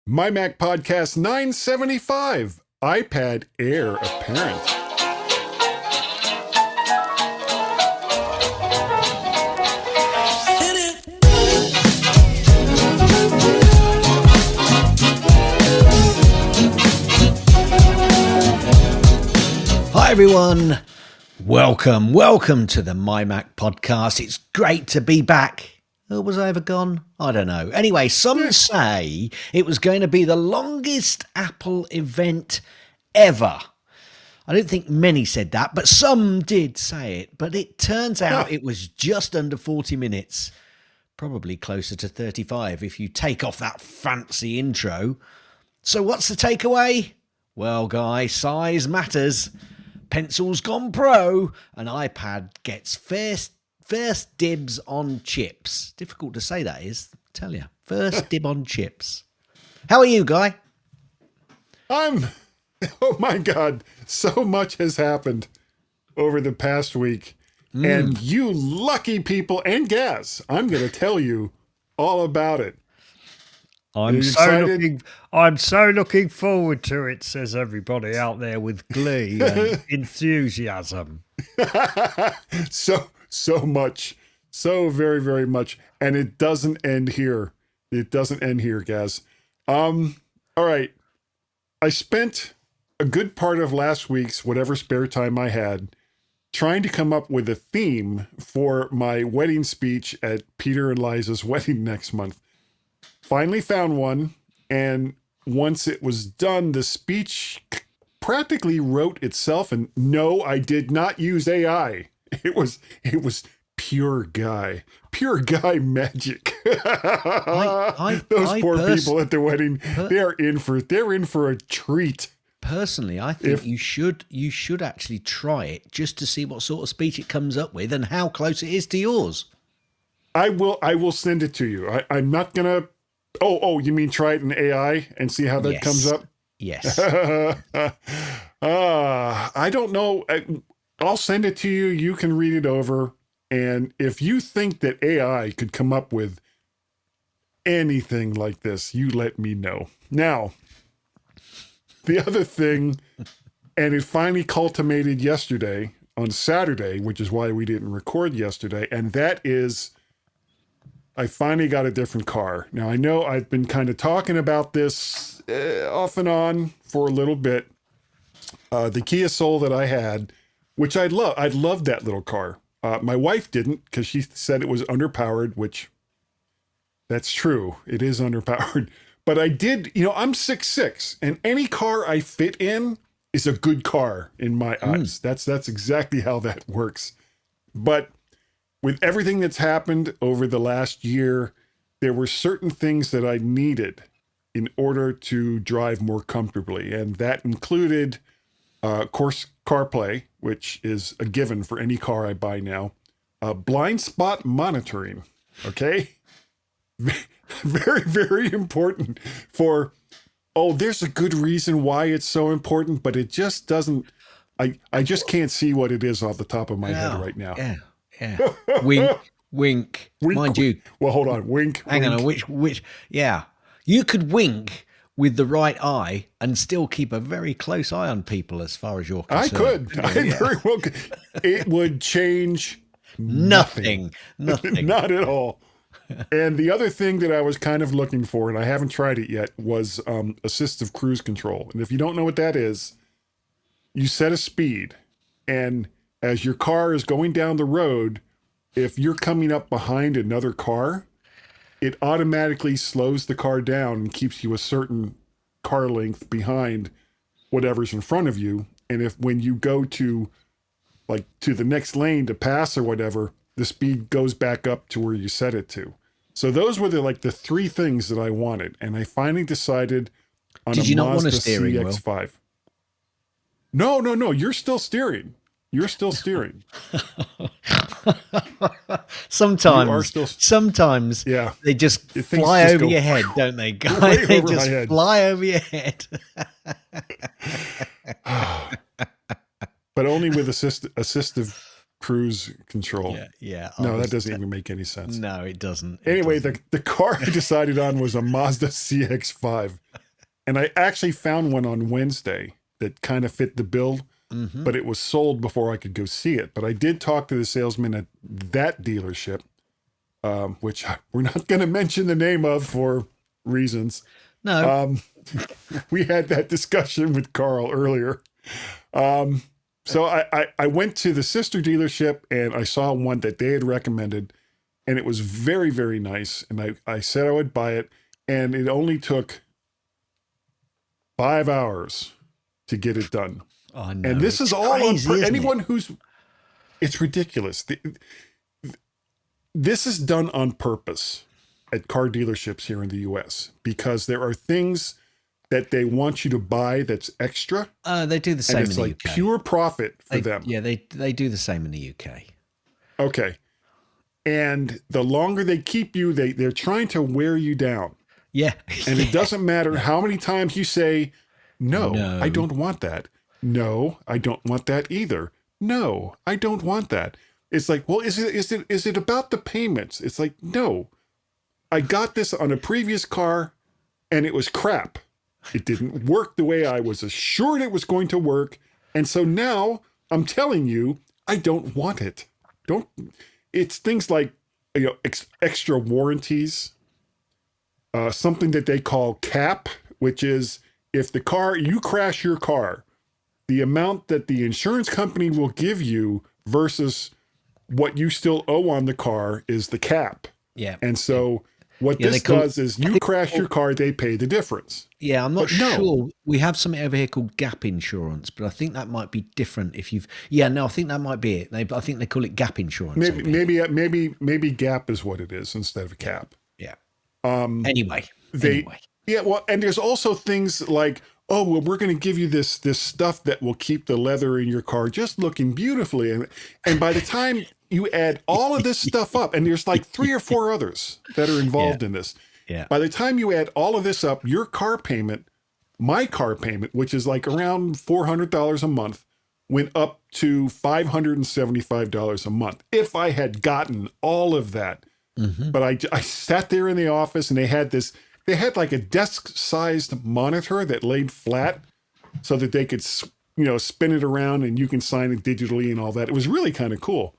MyMac Podcast 975, iPad Air apparent. Hi everyone, welcome to the MyMac Podcast. It's great to be back. Or was I ever gone? I don't know. Anyway, some say it was going to be the longest Apple event ever. I don't think many said that, but some did say it. But it turns out it was just under 40 minutes. Probably closer to 35 if you take off that fancy intro. So what's the takeaway? Well, guys, size matters. Pencil's gone pro, and iPad gets first dibs on chips. Difficult to say that is, I tell you. First dib on chips. How are you, Guy? Oh my God, so much has happened over the past week. And you lucky people, and Gaz, I'm going to tell you all about it. I'm so looking forward to it, says everybody out there with glee and enthusiasm. So much. So very, very much. And it doesn't end here. It doesn't end here, Gaz. All right. I spent a good part of last week's whatever spare time I had trying to come up with a theme for my wedding speech at Peter and Liza's wedding next month. Finally found one, and once it was done, the speech practically wrote itself. And no, I did not use AI. It was pure guy magic. Those poor people at the wedding, they're in for a treat. Personally, I think you should actually try it just to see what sort of speech it comes up with and how close it is to yours. I will send it to you. I'm not gonna. Oh, you mean try it in AI and see how that comes up? Yes. I don't know. I'll send it to you. You can read it over. And if you think that AI could come up with anything like this, you let me know. Now, the other thing, and it finally culminated yesterday on Saturday, which is why we didn't record yesterday, and that is I finally got a different car. Now, I know I've been kind of talking about this off and on for a little bit. The Kia Soul that I had, which I loved that little car. My wife didn't because she said it was underpowered, which that's true. It is underpowered. But I did, I'm 6'6", and any car I fit in is a good car in my eyes. That's exactly how that works. But with everything that's happened over the last year, there were certain things that I needed in order to drive more comfortably. And that included, of course, CarPlay, which is a given for any car I buy now. Blind spot monitoring, okay? Very, very important for, there's a good reason why it's so important, but it just doesn't, I just can't see what it is off the top of my head right now. Yeah. Wink. Mind you. Well, hold on. Wink. Hang on. Which? Yeah. You could wink with the right eye and still keep a very close eye on people as far as you're concerned. I could. I very well could. It would change nothing. Not at all. And the other thing that I was kind of looking for, and I haven't tried it yet, was assistive cruise control. And if you don't know what that is, you set a speed, and as your car is going down the road, if you're coming up behind another car, it automatically slows the car down and keeps you a certain car length behind whatever's in front of you. And when you go to the next lane to pass or whatever, the speed goes back up to where you set it to. So those were the three things that I wanted. And I finally decided on Did a you not Mazda want a steering CX-5. No, you're still steering. You're still steering. Sometimes they just fly over your head, don't they, guys? They just fly over your head. But only with assistive cruise control. Yeah. No, that doesn't even make any sense. No, it doesn't. Anyway, the car I decided on was a Mazda CX-5. And I actually found one on Wednesday that kind of fit the bill, but it was sold before I could go see it. But I did talk to the salesman at that dealership, which we're not going to mention the name of for reasons. No. We had that discussion with Carl earlier. So I went to the sister dealership and I saw one that they had recommended, and it was very, very nice. And I said I would buy it, and it only took 5 hours to get it done. I know. And this is all crazy, on isn't anyone who's, it's ridiculous. This is done on purpose at car dealerships here in the US because there are things that they want you to buy that's extra. They do the same and in it's the like UK. pure profit for them. Yeah, they do the same in the UK. Okay. And the longer they keep you, they're trying to wear you down. Yeah. And it doesn't matter how many times you say, no, I don't want that. No, I don't want that either. No, I don't want that. It's like, well, is it about the payments? It's like, no, I got this on a previous car and it was crap. It didn't work the way I was assured it was going to work. And so now I'm telling you, I don't want it. It's things like, extra warranties, something that they call cap, which is if you crash your car, the amount that the insurance company will give you versus what you still owe on the car is the cap. Yeah. And so what this does is you crash your car, they pay the difference. Yeah, I'm not sure. We have something over here called gap insurance, but I think that might be different if you've... Yeah, no, I think that might be it. I think they call it gap insurance. Maybe gap is what it is instead of a cap. Yeah. Anyway. Yeah, well, and there's also things like, oh, well, we're going to give you this stuff that will keep the leather in your car just looking beautifully. And by the time you add all of this stuff up, and there's like 3 or 4 others that are involved in this. Yeah. By the time you add all of this up, your car payment, my car payment, which is like around $400 a month, went up to $575 a month. If I had gotten all of that. But I sat there in the office and they had like a desk-sized monitor that laid flat so that they could, spin it around and you can sign it digitally and all that. It was really kind of cool.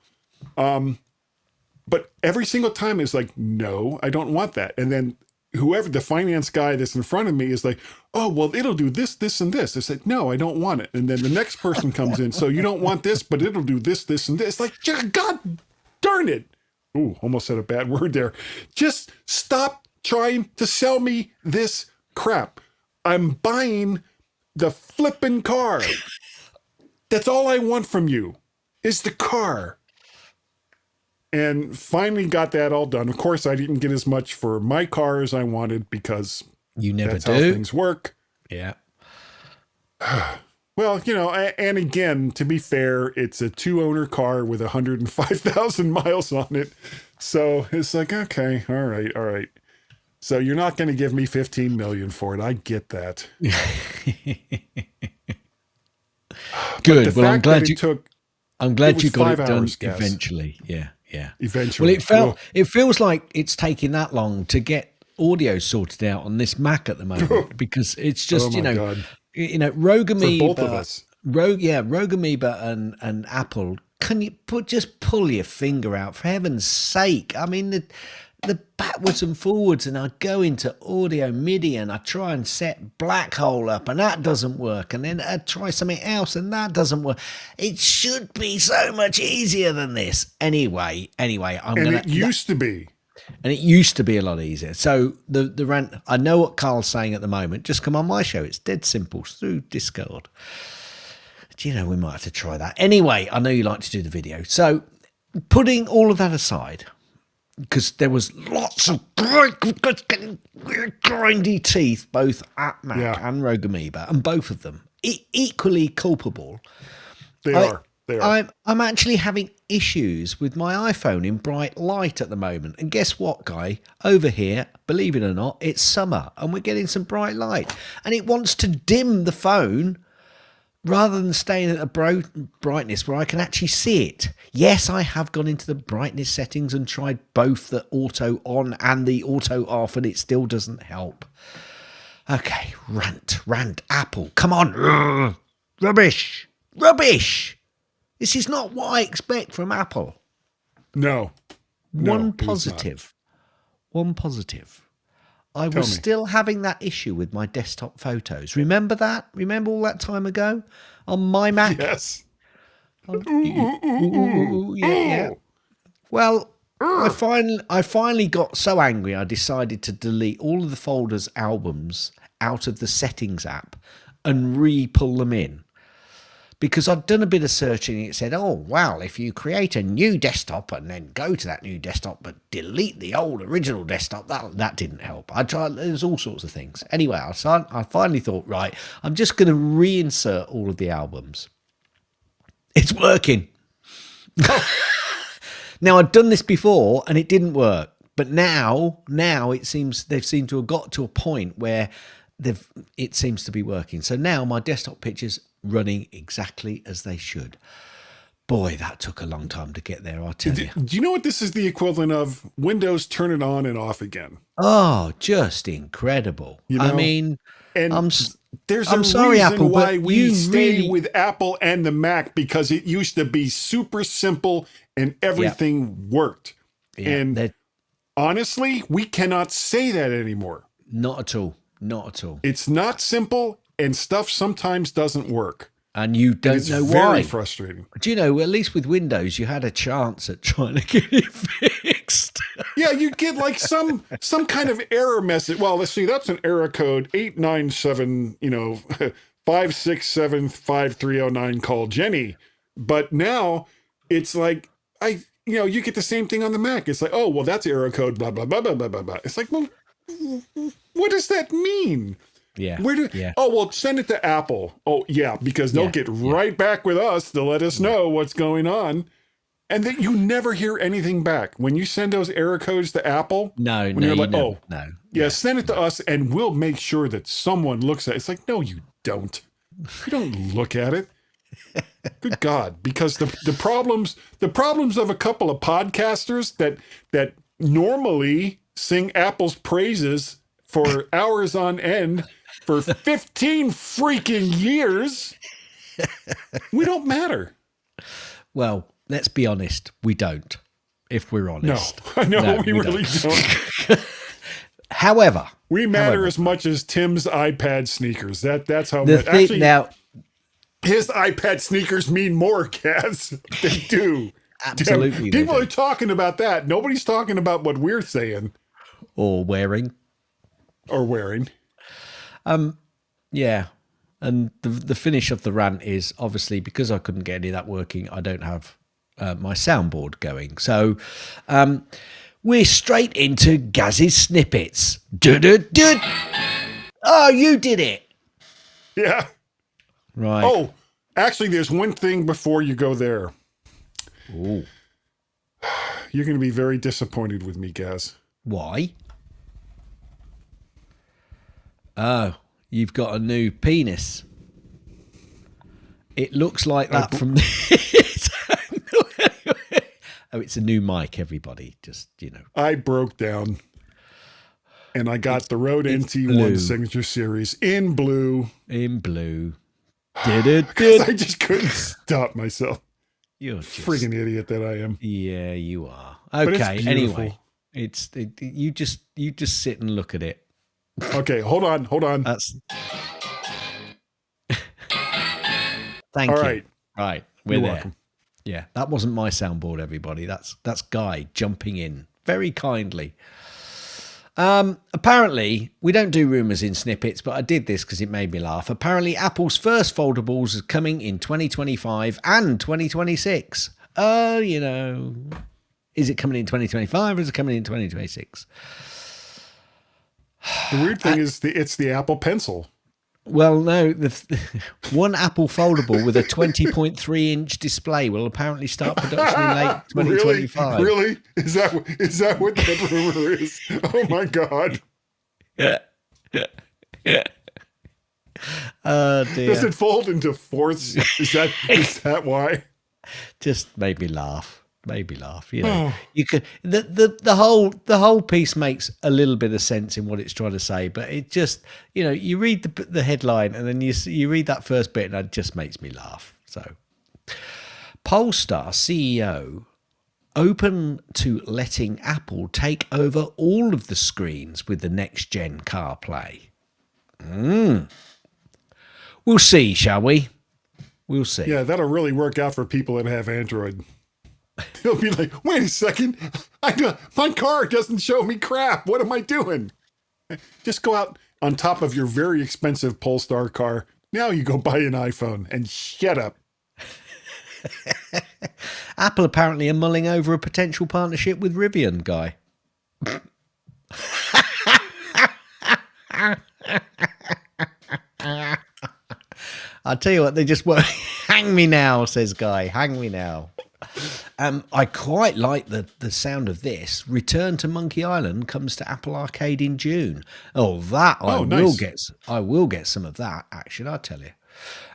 But every single time it's like, no, I don't want that. And then whoever the finance guy that's in front of me is like, oh, well, it'll do this, this, and this. I said, no, I don't want it. And then the next person comes in. So you don't want this, but it'll do this, this, and this. Like, God darn it. Ooh, almost said a bad word there. Just stop trying to sell me this crap. I'm buying the flippin' car. That's all I want from you is the car. And finally got that all done. Of course, I didn't get as much for my car as I wanted because that's how things work. Yeah. Well, and again, to be fair, it's a 2-owner car with 105,000 miles on it. So it's like, okay, all right. So you're not going to give me $15 million for it. I get that. Good. Well, I'm glad you got it done eventually. Yeah. Eventually. Well, it feels like it's taking that long to get audio sorted out on this Mac at the moment because it's just, God. Rogue Amoeba, for both of us. Rogue Amoeba and Apple. Can you just pull your finger out for heaven's sake? I mean, the backwards and forwards, and I go into audio MIDI and I try and set Black Hole up and that doesn't work, and then I try something else and that doesn't work. It should be so much easier than this. Anyway, It used to be. And it used to be a lot easier. So the rant, I know what Carl's saying at the moment. Just come on my show. It's dead simple through Discord. We might have to try that. Anyway, I know you like to do the video. So putting all of that aside, because there was lots of grindy teeth, both at Mac and Rogue Amoeba, and both of them equally culpable. They are. I'm actually having issues with my iPhone in bright light at the moment. And guess what, guy? Over here, believe it or not, it's summer and we're getting some bright light. And it wants to dim the phone rather than staying at a brightness where I can actually see it. Yes, I have gone into the brightness settings and tried both the auto on and the auto off, and it still doesn't help. Okay, rant. Apple, come on. Ugh. Rubbish. This is not what I expect from Apple. No. One it is not. positive. I Tell was me. still having that issue with my desktop photos. Remember that? Remember all that time ago on MyMac? Yes. Yeah. Well, I finally got so angry I decided to delete all of the folders albums out of the settings app and re-pull them in. Because I'd done a bit of searching and it said, oh, well, if you create a new desktop and then go to that new desktop but delete the old original desktop, that didn't help. I tried, there's all sorts of things. Anyway, I finally thought, right, I'm just going to reinsert all of the albums. It's working. Now, I'd done this before and it didn't work. But now they've seemed to have got to a point where it seems to be working. So now my desktop pictures running exactly as they should. Boy, that took a long time to get there, I'll tell you. Do you know what this is the equivalent of? Windows turn it on and off again. Oh, just incredible. You know? I mean, And I'm I'm sorry, reason Apple, why but we you stay really- with Apple and the Mac, because it used to be super simple and everything worked. Yeah, And honestly, we cannot say that anymore. not at all. It's not simple, and stuff sometimes doesn't work. And you And don't it's know very why. frustrating. Do you know, at least with Windows, you had a chance at trying to get it fixed. Yeah, you get like some kind of error message. Well, let's see, that's an error code 897, 5675309, call Jenny. But now it's like you get the same thing on the Mac. It's like, oh, well, that's error code, blah, blah, blah, blah, blah, blah, blah. It's like, well, what does that mean? Yeah. Oh, well, send it to Apple. Oh, yeah, because they'll get right back with us to let us know what's going on. And then you never hear anything back. When you send those error codes to Apple, No, send it to us and we'll make sure that someone looks at it. It's like, no, you don't. You don't look at it. Good God. Because the problems of a couple of podcasters that normally sing Apple's praises for hours on end for 15 freaking years, we don't matter. Well, let's be honest. We don't, if we're honest. No, we really don't. However, We matter as much as Tim's iPad sneakers. That's how the much. thing Actually, now, his iPad sneakers mean more, Kaz. They do. absolutely, People they are do. talking about that. Nobody's talking about what we're saying Or wearing. or wearing. Yeah. And the finish of the rant is obviously because I couldn't get any of that working, I don't have my soundboard going. So we're straight into Gaz's snippets. Du-du-du. Oh, you did it. Yeah. Right. Oh, actually, there's one thing before you go there. Ooh. You're going to be very disappointed with me, Gaz. Why? Oh, you've got a new penis. It looks like that from this angle. Oh, it's a new mic, everybody. Just, I broke down and I got the Rode blue. NT1 Signature Series in blue. In blue. Because I just couldn't stop myself. You're just Friggin' idiot that I am. Yeah, you are. But it's Okay, beautiful. anyway. You just sit and look at it. Okay, hold on. That's Thank All you. right. Right. We're You're there. welcome. Yeah, that wasn't my soundboard, everybody. That's Guy jumping in very kindly. Apparently, we don't do rumours in snippets, but I did this because it made me laugh. Apparently, Apple's first foldables is coming in 2025 and 2026. Is it coming in 2025 or is it coming in 2026? The weird thing is it's the Apple Pencil. Well, no, one Apple foldable with a 20.3 inch display will apparently start production in late 2025. Really? Is that what that rumor is? Oh my God. Oh dear. Does it fold into fourths? Is that why? Just made me laugh. Made me laugh. You know, you could the whole piece makes a little bit of sense in what it's trying to say, but it just, you know, you read the headline and then you read that first bit and it just makes me laugh. So, Polestar CEO open to letting Apple take over all of the screens with the next gen CarPlay. We'll see, shall we? We'll see. Yeah, that'll really work out for people that have Android. He'll be like, wait a second, my car doesn't show me crap. What am I doing? Just go out on top of your very expensive Polestar car. Now you go buy an iPhone and shut up. Apple apparently are mulling over a potential partnership with Rivian, Guy. I'll tell you what, they just won't. Hang me now, says Guy. Hang me now. I quite like the sound of this. Return to Monkey Island comes to Apple Arcade in June. Oh, that nice. I will get some of that action, I'll tell you.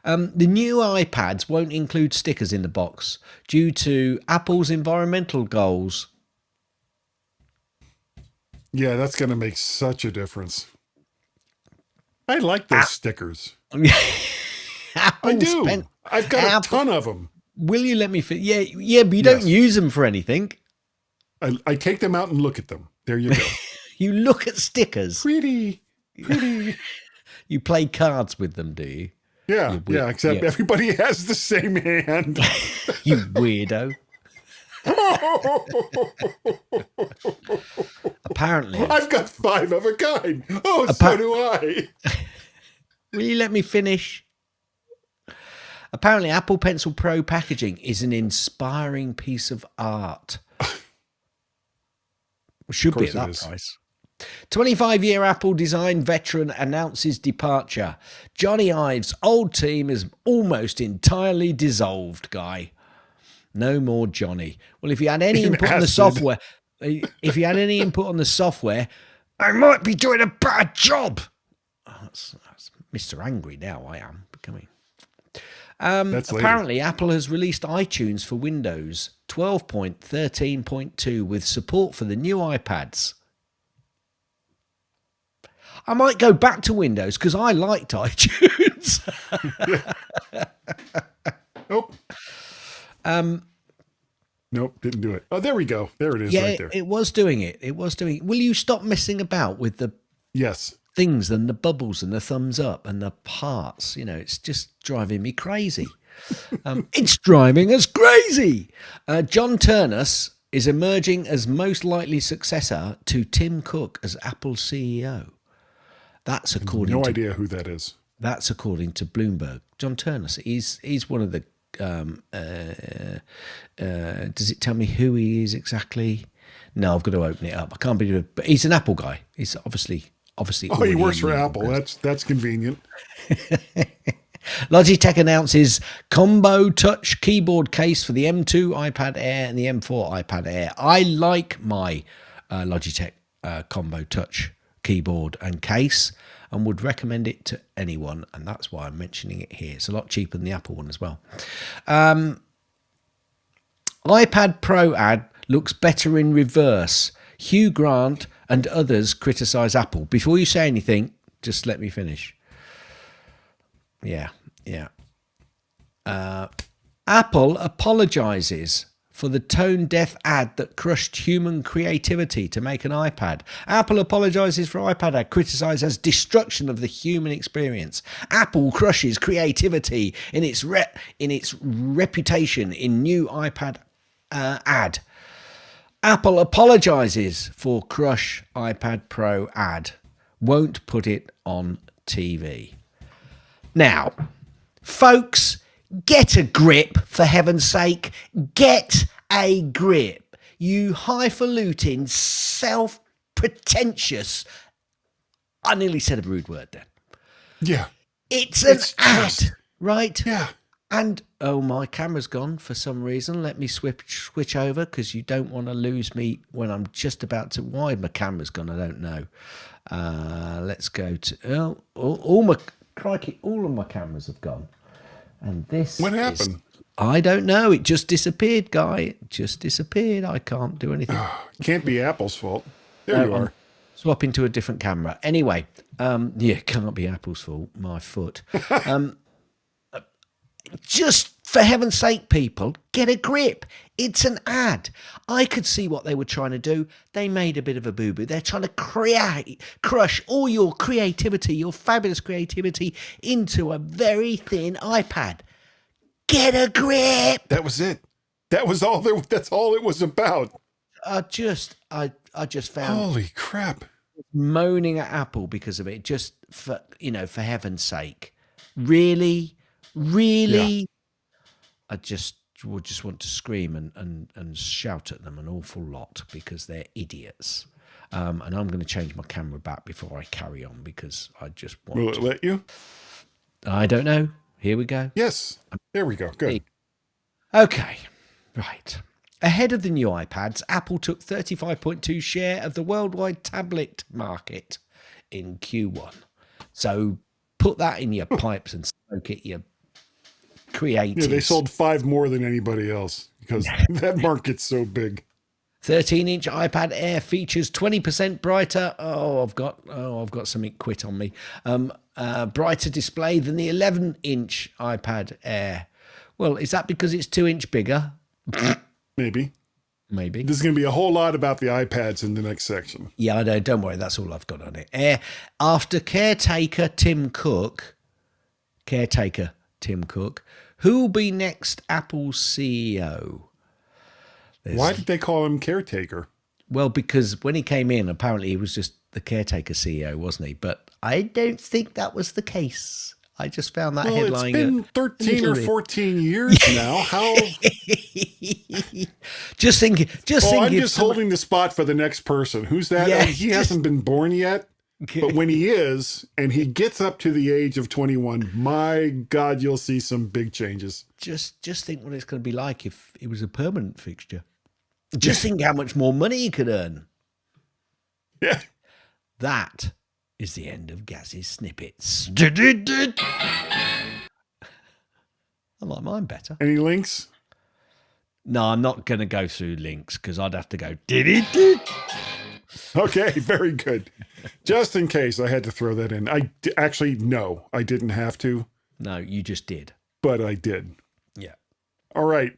The new iPads won't include stickers in the box due to Apple's environmental goals. Yeah, that's going to make such a difference. I like those stickers. I do. I've got a ton of them. Will you let me fit? Yeah, but you don't use them for anything. I take them out and look at them. There you go. You look at stickers. Pretty. You play cards with them, do you? Yeah, except everybody has the same hand. You weirdo. Apparently. I've got 5 of a kind. Oh, so do I. Will you let me finish? Apparently, Apple Pencil Pro packaging is an inspiring piece of art. Should be at that price. 25-year Apple design veteran announces departure. Johnny Ive's old team is almost entirely dissolved, Guy. No more Johnny. Well, if you had any input on the software, I might be doing a bad job. Oh, that's Mr. Angry now, I am becoming. Apparently, Apple has released iTunes for Windows 12.13.2 with support for the new iPads. I might go back to Windows because I liked iTunes. Nope. Nope, didn't do it. Oh, there we go. There it is right there. It was doing it. Will you stop messing about with the things and the bubbles and the thumbs up and the hearts? You know, it's just driving me crazy. It's driving us crazy. John Turnus is emerging as most likely successor to Tim Cook as Apple CEO. That's according no idea who that is. That's according to Bloomberg. John Turnus, he's one of the does it tell me who he is exactly? No, I've got to open it up. I can't believe it, but he's an Apple guy. He's obviously. Oh, he works for Apple. That's convenient. Logitech announces combo touch keyboard case for the M2 iPad Air and the M4 iPad Air. I like my Logitech combo touch keyboard and case and would recommend it to anyone, and that's why I'm mentioning it here. It's a lot cheaper than the Apple one as well. iPad Pro ad looks better in reverse. Hugh Grant and others criticise Apple. Before you say anything, just let me finish. Yeah. Apple apologises for the tone-deaf ad that crushed human creativity to make an iPad. Apple apologises for iPad ad criticised as destruction of the human experience. Apple crushes creativity in its reputation in new iPad ad. Apple apologises for crush iPad Pro ad. Won't put it on TV. Now, folks, get a grip, for heaven's sake. Get a grip. You highfalutin, self-pretentious... I nearly said a rude word then. Yeah. It's an ad, right? Yeah. And, oh, my camera's gone for some reason. Let me switch over because you don't want to lose me when I'm just about to... Why my camera's gone, I don't know. Let's go to... Crikey, all of my cameras have gone. And this What happened? I don't know. It just disappeared, Guy. It just disappeared. I can't do anything. Can't be Apple's fault. There you are. Swap into a different camera. Anyway, can't be Apple's fault. My foot. Just for heaven's sake, people, get a grip. It's an ad. I could see what they were trying to do. They made a bit of a boo-boo. They're trying to crush all your creativity, your fabulous creativity, into a very thin iPad. Get a grip. That was it. That was all there. That's all it was about. I just found Holy crap. moaning at Apple because of it. Just for heaven's sake, really. Yeah. I just want to scream and shout at them an awful lot because they're idiots. And I'm going to change my camera back before I carry on because I just want. Will it let you? I don't know. Here we go. Yes. There we go. Good. Okay, right. Ahead of the new iPads, Apple took 35.2% share of the worldwide tablet market in Q1. So put that in your pipes and smoke it, you creatives. Yeah, they sold 5 more than anybody else because that market's so big. 13-inch iPad Air features 20% brighter. I've got something quit on me. Brighter display than the 11-inch iPad Air. Well, is that because it's 2-inch bigger? Maybe. Maybe. There's going to be a whole lot about the iPads in the next section. Yeah, I know. Don't worry. That's all I've got on it. After caretaker Tim Cook, who will be next Apple's CEO? Why did they call him caretaker? Well, because when he came in, apparently he was just the caretaker CEO, wasn't he? But I don't think that was the case. I just found that headline. It's been 13 or 14 years now. How? Just think. I'm just holding the spot for the next person. Who's that? Yeah, he hasn't been born yet. But when he is, and he gets up to the age of 21, my God, you'll see some big changes. Just think what it's going to be like if it was a permanent fixture. Just think how much more money he could earn. Yeah. That is the end of Gaz's snippets. I like mine better. Any links? No, I'm not going to go through links because I'd have to go. Okay, very good. Just in case I had to throw that in. No, I didn't have to. No, you just did. But I did. Yeah. All right.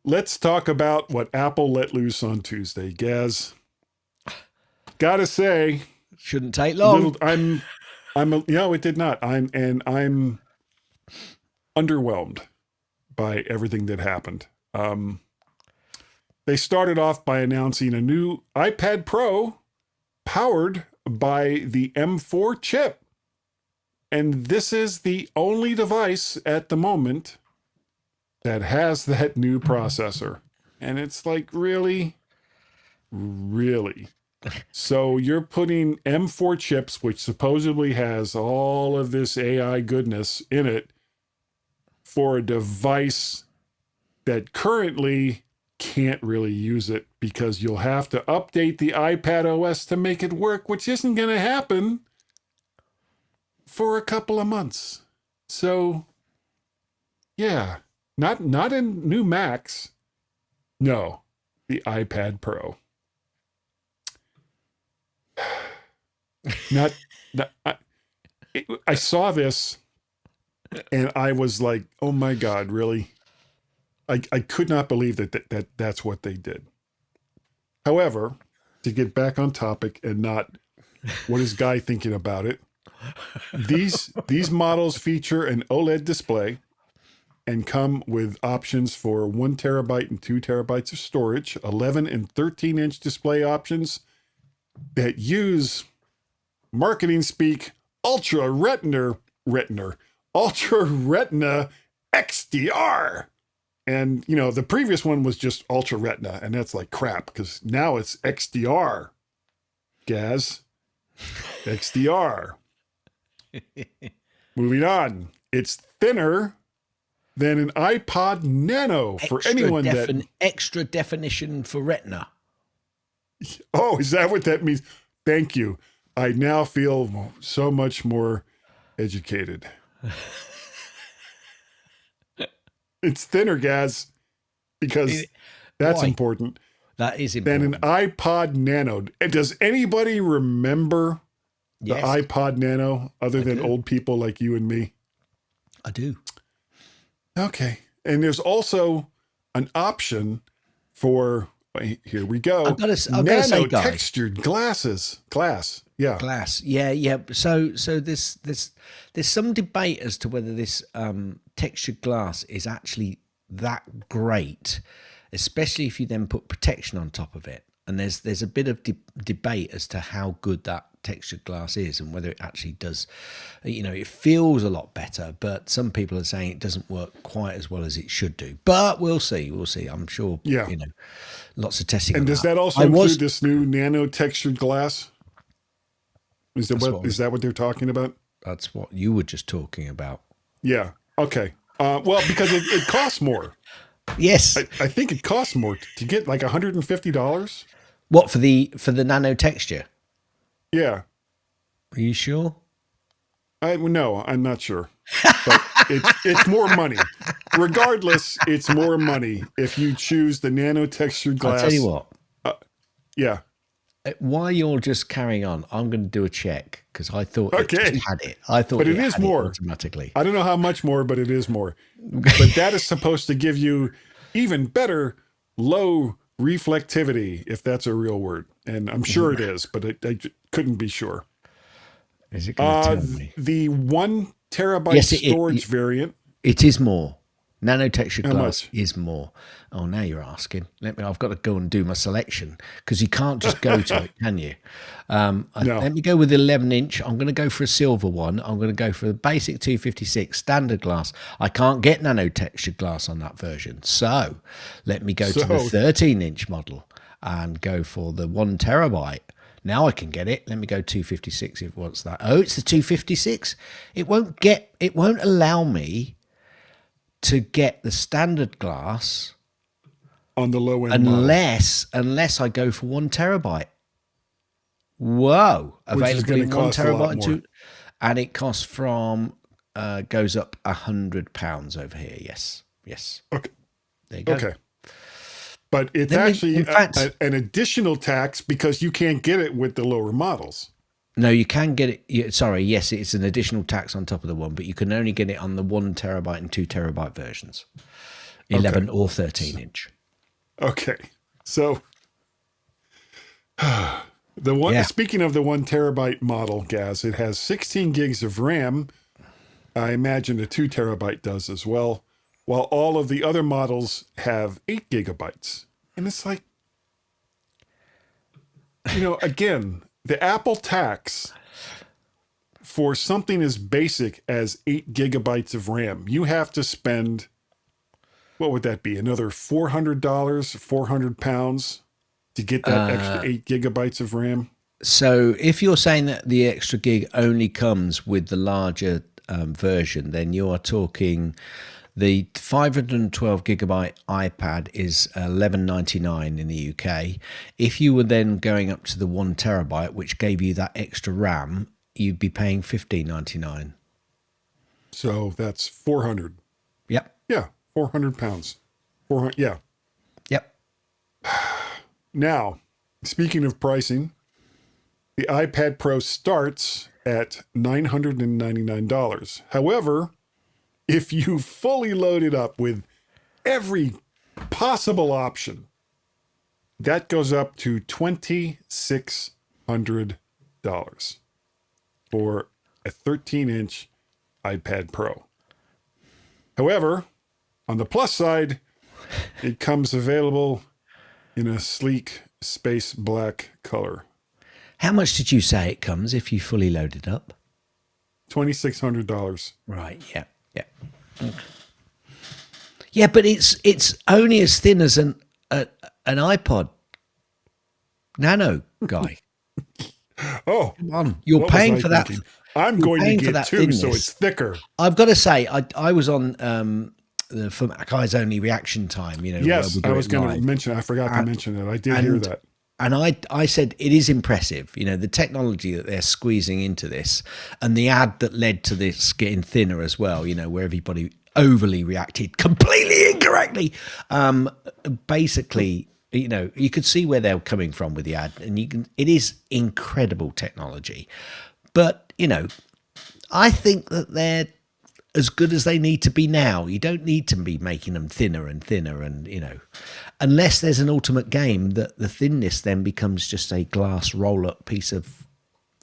Let's talk about what Apple let loose on Tuesday. Gaz, gotta say, shouldn't take long. It did not. I'm underwhelmed by everything that happened. They started off by announcing a new iPad Pro powered by the M4 chip. And this is the only device at the moment that has that new processor. And it's like, really? Really? So you're putting M4 chips, which supposedly has all of this AI goodness in it, for a device that currently can't really use it because you'll have to update the iPad OS to make it work, which isn't going to happen for a couple of months. So, yeah, not in new Macs. No, the iPad Pro. I saw this and I was like, oh my God, really? I could not believe that's what they did. However, to get back on topic and not what is Guy thinking about it, these models feature an OLED display and come with options for 1 terabyte and 2 terabytes of storage, 11 and 13-inch display options that use marketing speak ultra retina XDR. And, the previous one was just ultra retina, and that's like crap because now it's XDR. Gaz. XDR. Moving on. It's thinner than an iPod Nano for anyone extra definition for retina. Oh, is that what that means? Thank you. I now feel so much more educated. It's thinner, Gaz, because that's Why? important. That is Than an important. iPod Nano. And does anybody remember the Yes, iPod Nano other I than do. old people like you and me? I do. Okay. And there's also an option for, wait, here we go. I've gotta say, nano Guy. textured glass. Yeah. Glass. Yeah. So there's some debate as to whether this textured glass is actually that great, especially if you then put protection on top of it. And there's a bit of debate as to how good that textured glass is and whether it actually does. It feels a lot better, but some people are saying it doesn't work quite as well as it should do. But we'll see. I'm sure. Yeah. Lots of testing. And on does that that also include this new nano textured glass? Is that what they're talking about? That's what you were just talking about. Yeah. Okay. Well, because it costs more. Yes. I think it costs more to get like $150. What for the nano texture? Yeah. Are you sure? No, I'm not sure. But it's more money. Regardless, it's more money if you choose the nano textured glass. I'll tell you what. Yeah. While you're just carrying on, I'm going to do a check because I thought it Okay. just had it. I thought But it is had more. automatically. I don't know how much more, but it is more. But that is supposed to give you even better low reflectivity, if that's a real word. And I'm sure it is, but I couldn't be sure. Is it going to tell me? The 1 terabyte Yes, storage variant. It is more. Nano textured How glass much? is more. Oh, now you're asking. I've got to go and do my selection because you can't just go to it, can you? No. Let me go with 11-inch. I'm going to go for a silver one. I'm going to go for the basic 256 standard glass. I can't get nano textured glass on that version. So let me go to the 13-inch model and go for the 1 terabyte. Now I can get it. Let me go 256 if it wants that. Oh, it's the 256. It won't allow me to get the standard glass On the low end model. unless I go for 1 terabyte. Whoa. Which is Available in gonna 1 cost a lot terabyte more. and it costs from goes up £100 over here. Yes. Okay. There you go. Okay. But it's Let me- actually in fact- an additional tax because you can't get it with the lower models. No, you can get it. Sorry, yes, it's an additional tax on top of the one, but you can only get it on the 1 terabyte and 2 terabyte versions, 11 or 13-inch. Okay. So the one, Yeah. speaking of the 1 terabyte model, Gaz, it has 16 gigs of RAM. I imagine the 2 terabyte does as well, while all of the other models have 8 gigabytes. And it's like, again, the Apple tax for something as basic as 8 gigabytes of RAM, you have to spend, what would that be? Another $400, 400 pounds to get that extra 8 gigabytes of RAM? So if you're saying that the extra gig only comes with the larger version, then you are talking the 512 gigabyte iPad is $11.99 in the UK. If you were then going up to the 1 terabyte, which gave you that extra RAM, you'd be paying $15.99. So that's 400. Yep. Yeah, 400 pounds. 400, yeah. Yep. Now, speaking of pricing, the iPad Pro starts at $999. However, if you fully load it up with every possible option, that goes up to $2,600 for a 13-inch iPad Pro. However, on the plus side, it comes available in a sleek space black color. How much did you say it comes if you fully load it up? $2,600. Right. Yeah. Yeah. Yeah, but it's only as thin as an iPod Nano, guy. Oh, Come on, you're what was paying I for that. thinking? I'm you're going to paying for get that 2, so thinness. it's thicker. I've got to say, I was on for Mac Eyes Only reaction time. Yes, where I we was do it going to live. mention. I forgot to mention it. I did hear that. And I said it is impressive, the technology that they're squeezing into this, and the ad that led to this getting thinner as well. Where everybody overly reacted completely incorrectly. Basically, you could see where they're coming from with the ad, and it is incredible technology. But, I think that they're as good as they need to be now. You don't need to be making them thinner and thinner, and unless there's an ultimate game that the thinness then becomes just a glass roll-up piece of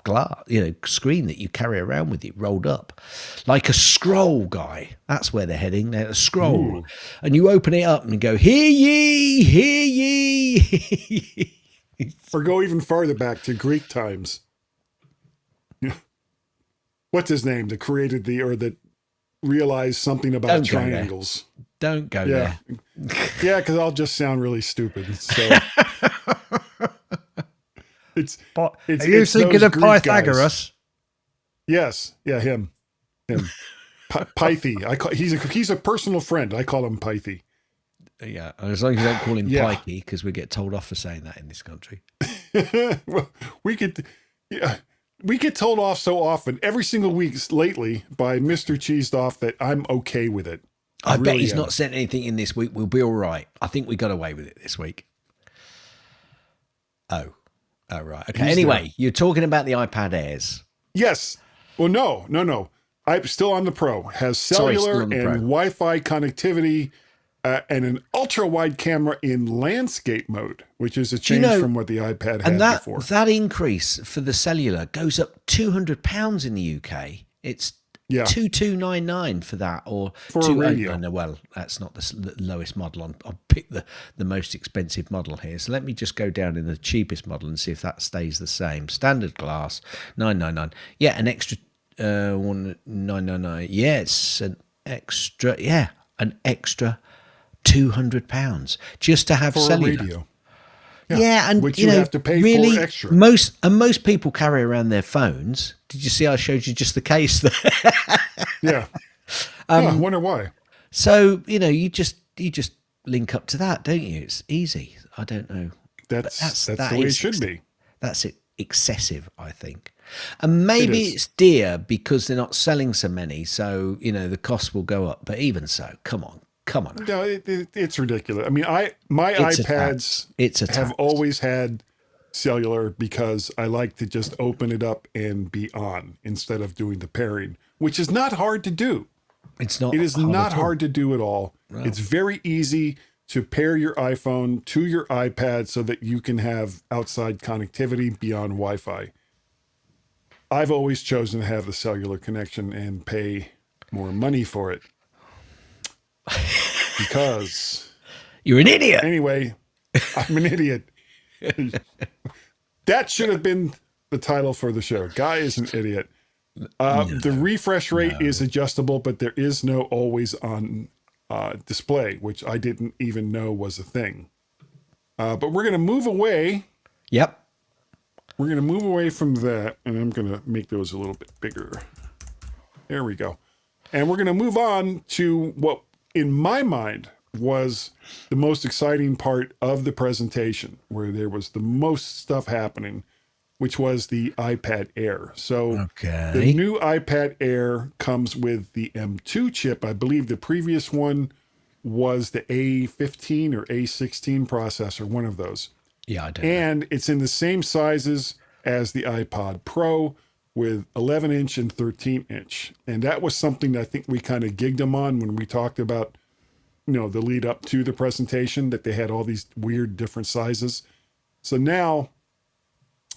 glass, screen that you carry around with you rolled up like a scroll, guy. That's where they're heading. They're a scroll. Ooh. And you open it up and go, hear ye, hear ye. Or go even farther back to Greek times. What's his name that created that realized something about triangles? Don't go there. Yeah, because I'll just sound really stupid. So it's. Are you thinking of Pythagoras? Guys. Yes, yeah, him. Pythe. He's a personal friend. I call him Pythe. Yeah, as long as you don't call him Pikey, because we get told off for saying that in this country. Well, we get told off so often, every single week lately, by Mr. Cheesed Off that I'm okay with it. I bet he's not sent anything in this week. We'll be all right. I think we got away with it this week. Oh, right. Okay. Anyway, you're talking about the iPad Airs. Yes. Well, no. I'm still on the Pro. Has cellular and Wi-Fi connectivity and an ultra-wide camera in landscape mode, which is a change from what the iPad had before. And that increase for the cellular goes up £200 in the UK. It's 2299 for that, or for a radio. No, well, that's not the lowest model. I'll pick the most expensive model here. So let me just go down in the cheapest model and see if that stays the same. Standard glass, 999. Yeah, an extra 1999. Yeah, it's an extra. Yeah, an extra £200 just to have for cellular. A radio. Yeah, and which you have to pay really, for extra. Most people carry around their phones. Did you see I showed you just the case there? Yeah. I wonder why. So, you just link up to that, don't you? It's easy. I don't know. That's the way it should be. That's excessive, I think. And maybe it's dear because they're not selling so many, so the cost will go up. But even so, come on. No, it's ridiculous. I mean, my iPads have always had cellular because I like to just open it up and be on instead of doing the pairing, which is not hard to do. It is not hard to do at all. No. It's very easy to pair your iPhone to your iPad so that you can have outside connectivity beyond Wi-Fi. I've always chosen to have the cellular connection and pay more money for it. Because you're an idiot. Anyway, I'm an idiot. That should have been the title for the show. Guy is an idiot. The refresh rate is adjustable, but there is no always on display, which I didn't even know was a thing. But we're going to move away. Yep. We're going to move away from that, and I'm going to make those a little bit bigger. There we go. And we're going to move on to what, in my mind, was the most exciting part of the presentation, where there was the most stuff happening, which was the iPad Air. So the new iPad Air comes with the M2 chip. I believe the previous one was the A15 or A16 processor, one of those. Yeah, I don't know. And it's in the same sizes as the iPod Pro, with 11-inch and 13-inch. And that was something that I think we kind of gigged them on when we talked about, the lead up to the presentation, that they had all these weird different sizes. So now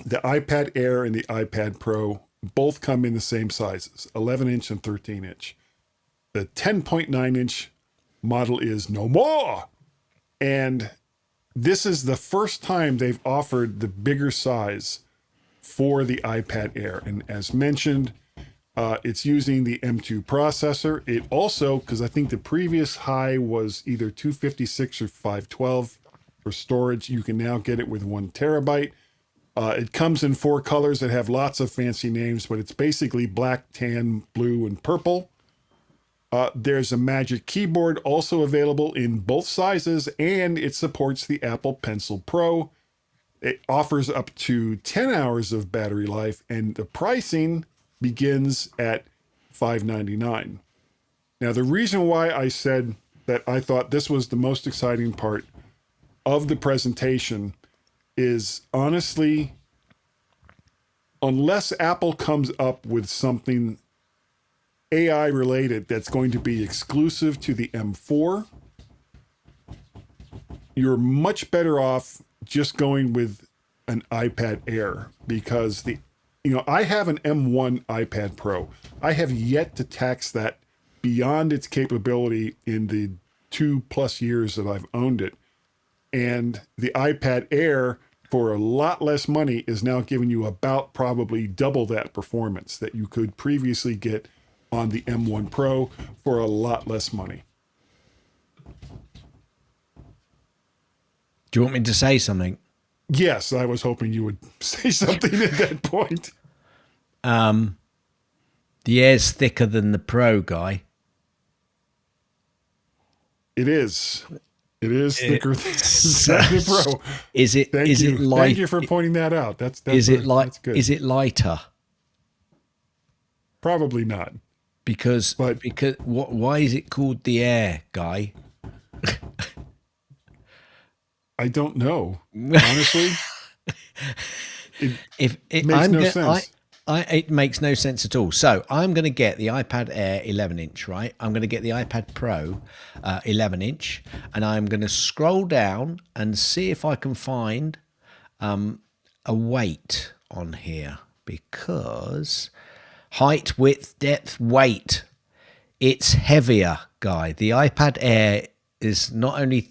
the iPad Air and the iPad Pro both come in the same sizes, 11-inch and 13-inch. The 10.9-inch model is no more. And this is the first time they've offered the bigger size for the iPad Air. And as mentioned, it's using the M2 processor. It also, because I think the previous high was either 256 or 512 for storage, you can now get it with 1 terabyte. It comes in 4 colors that have lots of fancy names, but it's basically black, tan, blue, and purple. There's a Magic Keyboard also available in both sizes, and it supports the Apple Pencil Pro. It offers up to 10 hours of battery life, and the pricing begins at $599. Now, the reason why I said that I thought this was the most exciting part of the presentation is honestly, unless Apple comes up with something AI related that's going to be exclusive to the M4, you're much better off just going with an iPad Air, because I have an M1 iPad Pro. I have yet to tax that beyond its capability in the 2+ years that I've owned it. And the iPad Air, for a lot less money, is now giving you about probably double that performance that you could previously get on the M1 Pro for a lot less money. Do you want me to say something? Yes, I was hoping you would say something at that point. The Air's thicker than the Pro, Guy. It is. It is thicker than the Pro. Is it? Thank is you. it light? Thank you for pointing that out. That's is it light? That's good. Is it lighter? Probably not. Because why is it called the Air, Guy? I don't know. Honestly, it makes no sense. It makes no sense at all. So I'm going to get the iPad Air 11-inch, right? I'm going to get the iPad Pro 11-inch, and I'm going to scroll down and see if I can find a weight on here, because height, width, depth, weight. It's heavier, Guy. The iPad Air is not only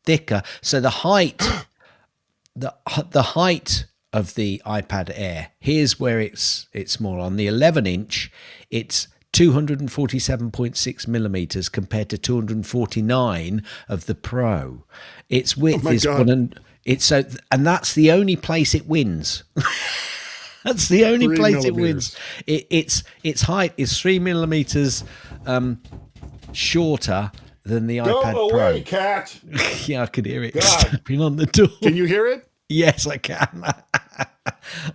thicker, so the height, the height of the iPad Air, here's where it's small. On the 11-inch, it's 247.6 millimeters compared to 249 of the Pro. Its width is and that's the only place it wins. That's the only place it wins. Its height is 3 millimeters shorter than the iPad Go Pro. away, cat. Yeah, I could hear it snapping on the door. Can you hear it? Yes, I can.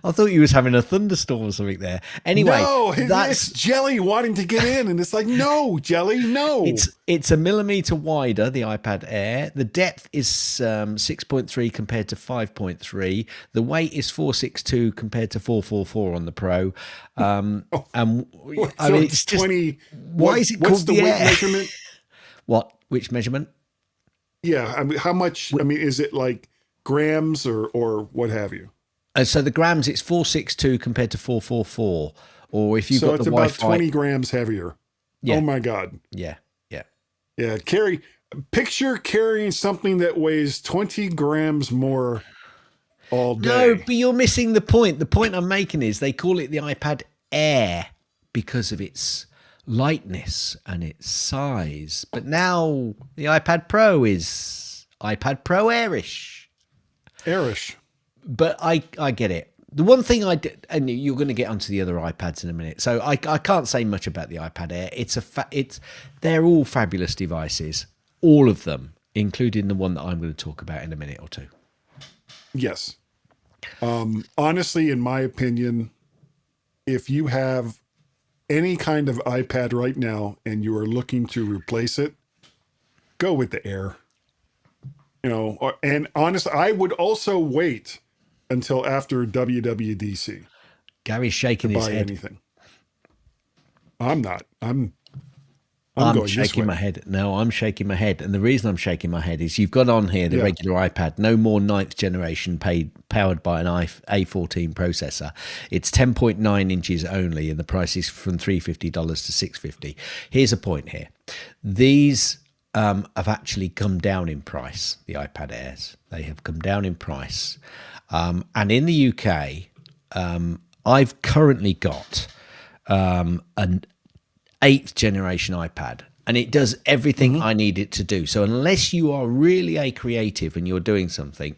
I thought you was having a thunderstorm or something there. Anyway, no, it's Jelly wanting to get in, and it's like, no, Jelly, no. It's a millimeter wider, the iPad Air. The depth is 6.3 compared to 5.3. The weight is 462 compared to 444 on the Pro. So it's just 20. Why is it what's called the the weight Air? measurement? What? Which measurement? Yeah, I mean, how much? I mean, is it like grams or what have you? So the grams, it's 462 compared to 444. Or if you've got the Wi-Fi, it's about 20 grams heavier. Yeah. Oh my God. Yeah. Yeah, picture carrying something that weighs 20 grams more all day. No, but you're missing the point. The point I'm making is they call it the iPad Air because of its lightness and its size. But now the iPad Pro is iPad Pro Airish. But I get it. The one thing I did, and you're going to get onto the other iPads in a minute, so I can't say much about the iPad Air. They're all fabulous devices, all of them, including the one that I'm going to talk about in a minute or two. Yes. Honestly, in my opinion, if you have any kind of iPad right now and you are looking to replace it, go with the Air. And honestly, I would also wait until after WWDC. Gary's shaking his head. Anything. I'm not. I'm shaking my head. No, I'm shaking my head. And the reason I'm shaking my head is you've got on here the regular iPad, no more 9th generation powered by an A14 processor. It's 10.9 inches only, and the price is from $350 to $650. Here's a point here. These have actually come down in price, the iPad Airs. They have come down in price. And in the UK, I've currently got an 8th generation iPad, and it does everything I need it to do. So unless you are really a creative and you're doing something,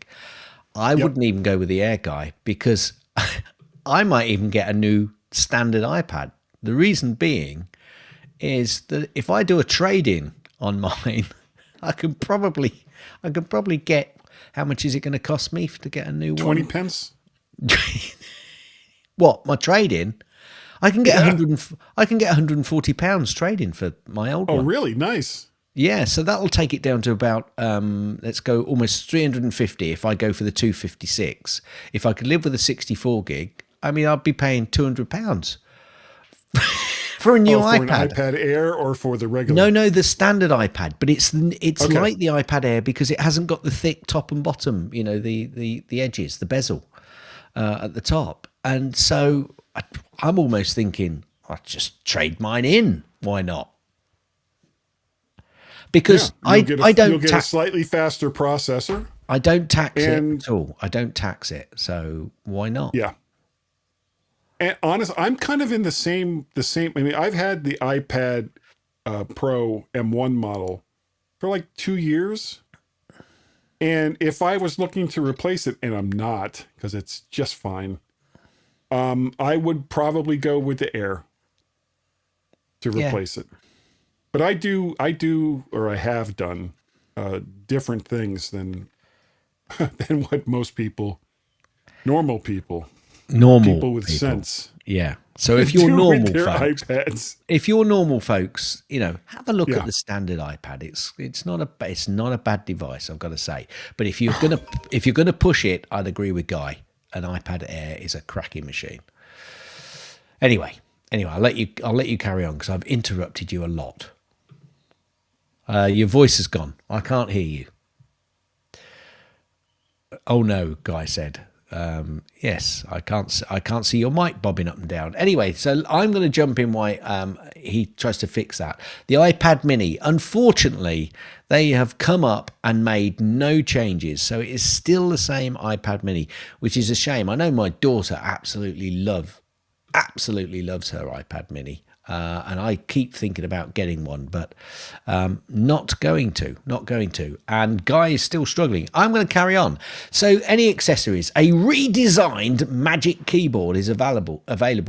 I wouldn't even go with the Air, Guy, because I might even get a new standard iPad. The reason being is that if I do a trade-in on mine, I could probably get, how much is it going to cost me to get a new 20 one? 20 pence? What, my trade-in? I can get Yeah. I can get £140 trading for my old Oh, one. really? Nice. Yeah, so that'll take it down to about let's go almost 350 if I go for the 256. If I could live with a 64 gig, I mean, I'd be paying £200 for a new for an iPad. iPad Air or for the regular? No, the standard iPad, but it's Okay. like the iPad Air because it hasn't got the thick top and bottom, you know, the edges, the bezel at the top. And so I'm almost thinking, I'll just trade mine in. Why not? Because I don't you'll get a slightly faster processor. I don't tax it And- at all. I don't tax it. So why not? Yeah. And honest, I'm kind of in the same. I mean, I've had the iPad Pro M1 model for like 2 years. And if I was looking to replace it, and I'm not, because it's just fine, I would probably go with the Air to replace it. But I do, or I have done different things than what most people, normal people with sense. Yeah. So if you're normal with their folks, iPads. if you're normal folks, you know, have a look at the standard iPad. It's not a bad device, I've got to say. But if you're gonna push it, I'd agree with Guy. An iPad Air is a cracking machine. Anyway, I'll let you carry on because I've interrupted you a lot. Your voice has gone. I can't hear you. Oh no, Guy said. Yes, I can't see your mic bobbing up and down. Anyway, so I'm going to jump in while he tries to fix that. The iPad Mini, unfortunately, they have come up and made no changes. So it is still the same iPad Mini, which is a shame. I know my daughter absolutely loves her iPad Mini. And I keep thinking about getting one, but not going to. And Guy is still struggling. I'm going to carry on. So any accessories? A redesigned Magic Keyboard is available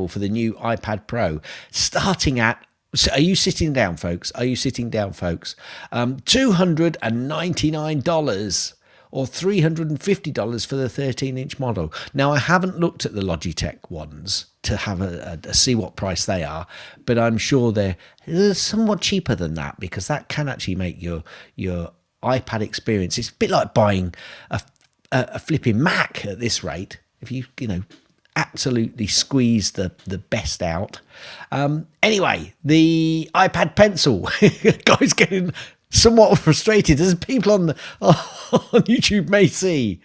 for the new iPad Pro, starting at, so are you sitting down, folks? $299 or $350 for the 13-inch model. Now, I haven't looked at the Logitech ones to have a see what price they are, but I'm sure they're somewhat cheaper than that because that can actually make your iPad experience. It's a bit like buying a flipping Mac at this rate. If you absolutely squeeze the best out. Anyway, the iPad Pencil, guys, getting somewhat frustrated as people on YouTube may see.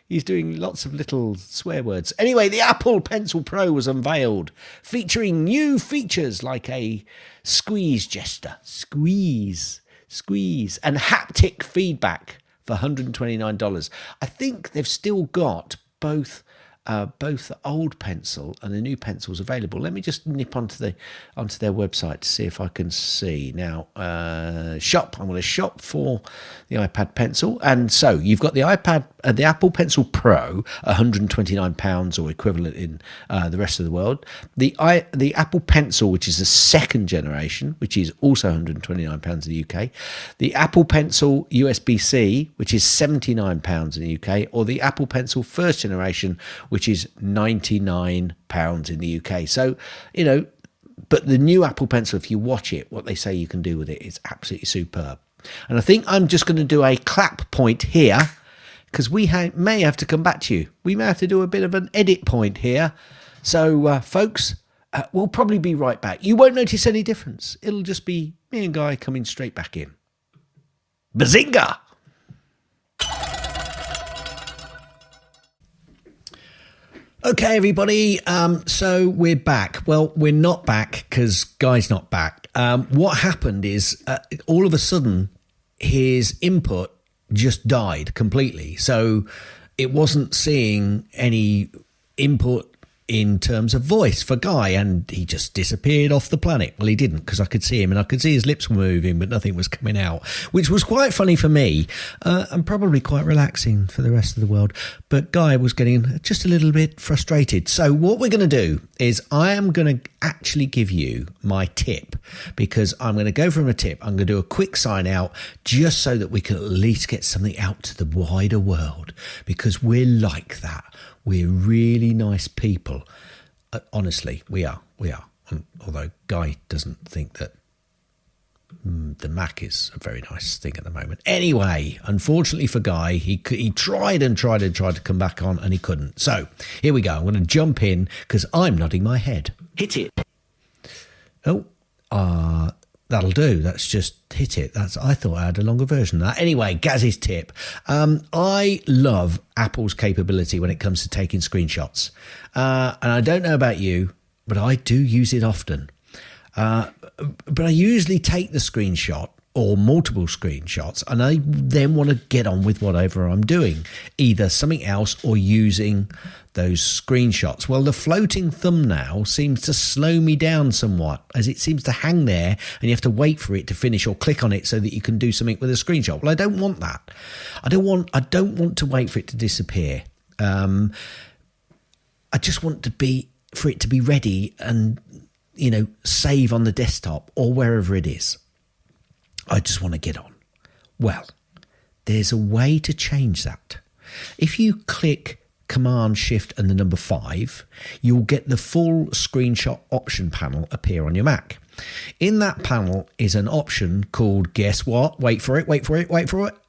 He's doing lots of little swear words. Anyway, the Apple Pencil Pro was unveiled, featuring new features like a squeeze gesture, squeeze, and haptic feedback for $129. I think they've still got both the old pencil and the new pencils available. Let me just nip onto their website to see if I can see now. Shop. I'm going to shop for the iPad Pencil, and so you've got the Apple Pencil Pro, £129 or equivalent in the rest of the world. The Apple Pencil, which is the second generation, which is also £129 in the UK. The Apple Pencil USB-C, which is £79 in the UK, or the Apple Pencil first generation, which is £99 in the UK. So, but the new Apple Pencil, if you watch it, what they say you can do with it is absolutely superb. And I think I'm just going to do a clap point here because we may have to come back to you. We may have to do a bit of an edit point here. So, folks, we'll probably be right back. You won't notice any difference. It'll just be me and Guy coming straight back in. Bazinga! Okay, everybody. So we're back. Well, we're not back because Guy's not back. What happened is all of a sudden his input just died completely. So it wasn't seeing any input in terms of voice for Guy, and he just disappeared off the planet. Well, he didn't, because I could see him and I could see his lips were moving, but nothing was coming out, which was quite funny for me and probably quite relaxing for the rest of the world. But Guy was getting just a little bit frustrated. So what we're going to do is I am going to actually give you my tip, because I'm going to go from a tip. I'm going to do a quick sign out just so that we can at least get something out to the wider world, because we're like that. We're really nice people. Honestly, we are. Although Guy doesn't think that the Mac is a very nice thing at the moment. Anyway, unfortunately for Guy, he tried to come back on and he couldn't. So here we go. I'm going to jump in because I'm nodding my head. Hit it. Oh, that'll do. That's just hit it. I thought I had a longer version of that. Anyway, Gaz's tip. I love Apple's capability when it comes to taking screenshots. And I don't know about you, but I do use it often. But I usually take the screenshot or multiple screenshots and I then want to get on with whatever I'm doing, either something else or using those screenshots. Well, the floating thumbnail seems to slow me down somewhat as it seems to hang there and you have to wait for it to finish or click on it so that you can do something with a screenshot. Well, I don't want that. I don't want to wait for it to disappear. I just want for it to be ready and, save on the desktop or wherever it is. I just want to get on. Well, there's a way to change that. If you click Command Shift and the number 5, you'll get the full screenshot option panel appear on your Mac. In that panel is an option called, guess what? Wait for it.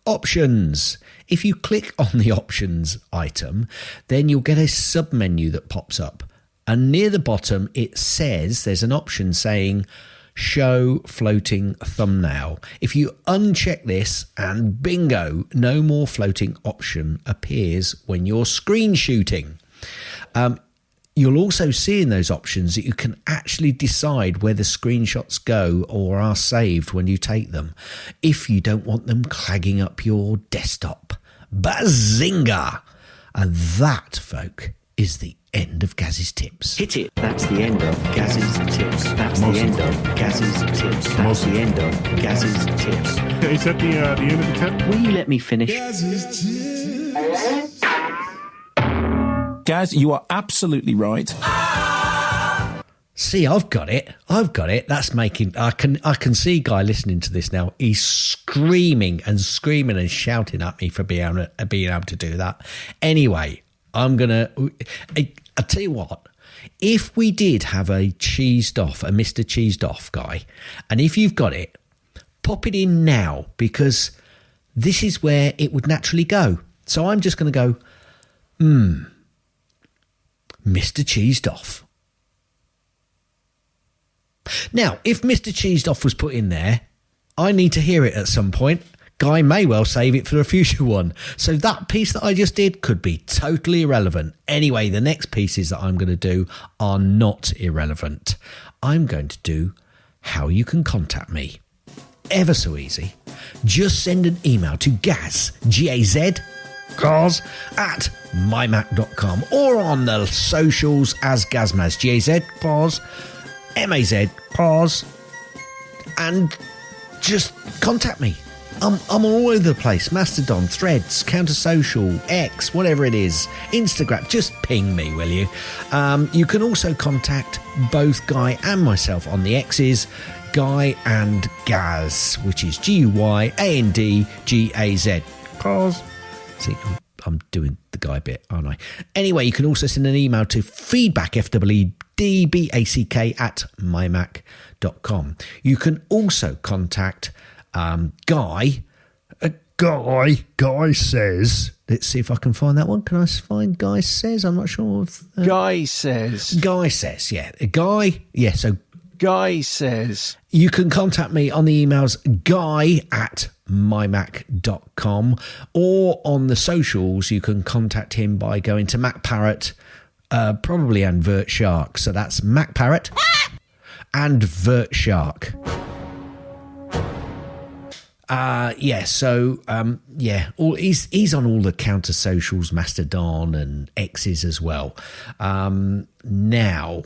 Options. If you click on the options item, then you'll get a sub-menu that pops up. And near the bottom, it says there's an option saying show floating thumbnail. If you uncheck this, and bingo, no more floating option appears when you're screen shooting. You'll also see in those options that you can actually decide where the screenshots go or are saved when you take them, if you don't want them clagging up your desktop. Bazinga! And that, folk, is the end of Gaz's tips. Hit it. That's the end of Gaz's tips. That's the end of Gaz's tips. That's the end of Gaz's tips. Is that the end of the tip? Will you let me finish? Gaz, you are absolutely right. See, I've got it. That's making. I can see Guy listening to this now. He's screaming and shouting at me for being able to do that. Anyway, I'm gonna. I tell you what. If we did have a Mr. Cheesed Off guy, and if you've got it, pop it in now because this is where it would naturally go. So I'm just going to go, Mr. Cheesed Off. Now, if Mr. Cheesed Off was put in there, I need to hear it at some point. Guy may well save it for a future one. So that piece that I just did could be totally irrelevant. Anyway, the next pieces that I'm going to do are not irrelevant. I'm going to do how you can contact me. Ever so easy. Just send an email to Gaz, G-A-Z, Gaz, at mymac.com or on the socials as Gazmaz, G-A-Z, Gaz, M-A-Z, Gaz, and just contact me. I'm all over the place. Mastodon, Threads, Counter.social, X, whatever it is. Instagram, just ping me, will you? You can also contact both Guy and myself on the X's, Guy and Gaz, which is G-U-Y-A-N-D-G-A-Z. Cause, see, I'm doing the Guy bit, aren't I? Anyway, you can also send an email to feedback, F-W-D-B-A-C-K, at mymac.com. You can also contact Guy. Guy says. Let's see if I can find that one. Can I find Guy says? I'm not sure. Guy says. Yeah. Guy. Yeah. So Guy says. You can contact me on the emails guy at mymac.com or on the socials. You can contact him by going to Macparrot, probably and VertShark. So that's Macparrot and VertShark. He's on all the counter socials, Mastodon and X's as well. Now,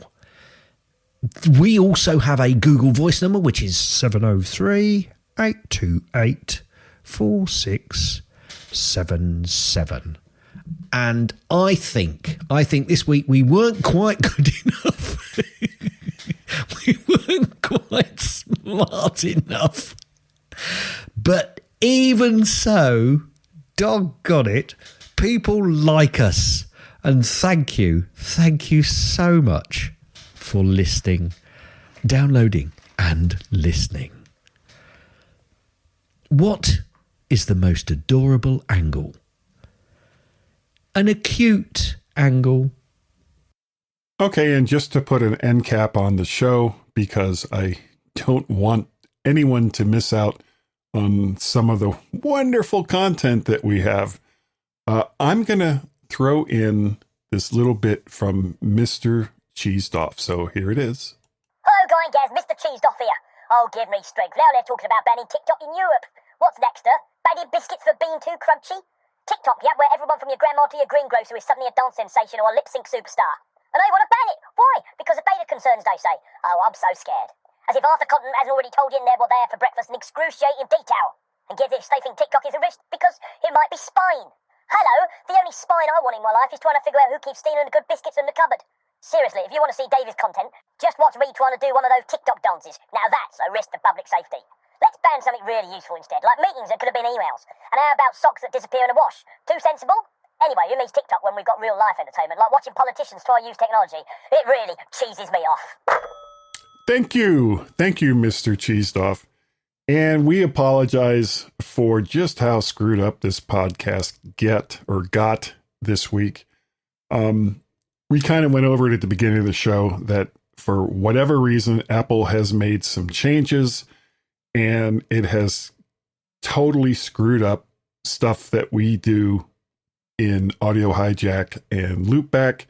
we also have a Google Voice number, which is 703-828-4677. And I think this week we weren't quite good enough. We weren't quite smart enough. But even so, doggone it, people like us. And thank you so much for listening, downloading and listening. What is the most adorable angle? An acute angle. Okay, and just to put an end cap on the show, because I don't want anyone to miss out on some of the wonderful content that we have, I'm going to throw in this little bit from Mr. Cheesedoff. So here it is. Hello, Guy and Gaz, Mr. Cheesedoff here. Oh, give me strength. Now they're talking about banning TikTok in Europe. What's next, Banning biscuits for being too crunchy? TikTok, yeah, where everyone from your grandma to your greengrocer is suddenly a dance sensation or a lip-sync superstar. And they want to ban it. Why? Because of data concerns, they say. Oh, I'm so scared. As if half the continent hasn't already told you in there what they have for breakfast in excruciating detail. And get this, they think TikTok is a risk because it might be spying. Hello, the only spying I want in my life is trying to figure out who keeps stealing the good biscuits in the cupboard. Seriously, if you want to see David's content, just watch me trying to do one of those TikTok dances. Now that's a risk to public safety. Let's ban something really useful instead, like meetings that could have been emails. And how about socks that disappear in a wash? Too sensible? Anyway, who needs TikTok when we've got real life entertainment, like watching politicians try to use technology? It really cheeses me off. Thank you. Thank you, Mr. Cheesedoff. And we apologize for just how screwed up this podcast got this week. We kind of went over it at the beginning of the show that for whatever reason, Apple has made some changes and it has totally screwed up stuff that we do in Audio Hijack and Loopback.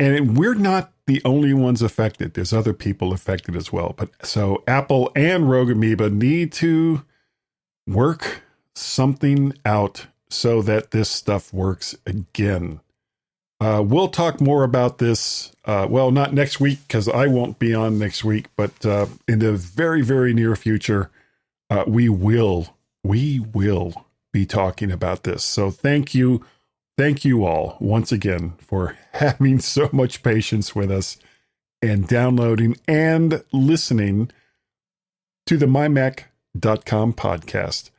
And we're not the only ones affected. There's other people affected as well. But so Apple and Rogue Amoeba need to work something out so that this stuff works again. We'll talk more about this. Well, not next week because I won't be on next week, but in the very, very near future, we will be talking about this. So thank you all once again for having so much patience with us and downloading and listening to the MyMac.com podcast.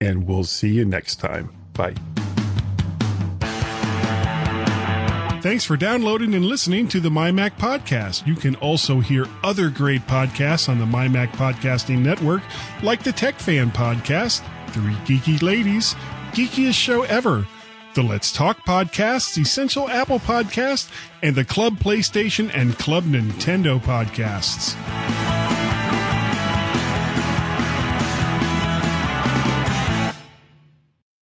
And we'll see you next time. Bye. Thanks for downloading and listening to the MyMac Podcast. You can also hear other great podcasts on the MyMac Podcasting Network, like the Tech Fan Podcast, Three Geeky Ladies, Geekiest Show Ever, the Let's Talk Podcasts, Essential Apple Podcast, and the Club PlayStation and Club Nintendo Podcasts.